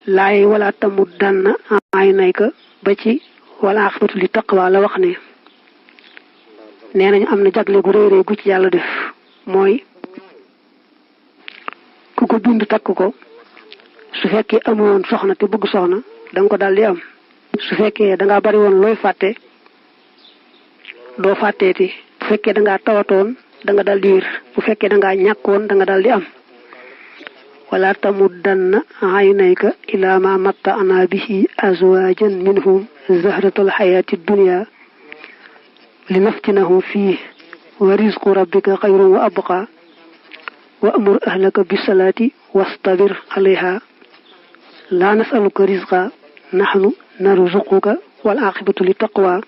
laay wala tamuddanna aynayka ba ci wala aqibatu li taqwa la wax ne nee nañu am na jagle gu réy gu ci yàlla def mooy ku ko bind takk ko su fekkee amoon soxna te bëgg soxna da nga ko daal di am su fekkee da ngaa bari woon looy fàtte doo fàtteeti bu fekkee da ngaa tawatoon da nga daal di wér bu fekkee da ngaa ñàkkoon da nga daal di am wala tamuddanna aynayka ila ma matta'na bihi azwajan minhum zahratal hayati dunya linaftinahum fihi wa rizqu rabbika khayrun wa abqa wa amur ahlaka bisalati wastabir alayha la nas'aluka rizqa nahnu narzuquka wal aqibatu li taqwa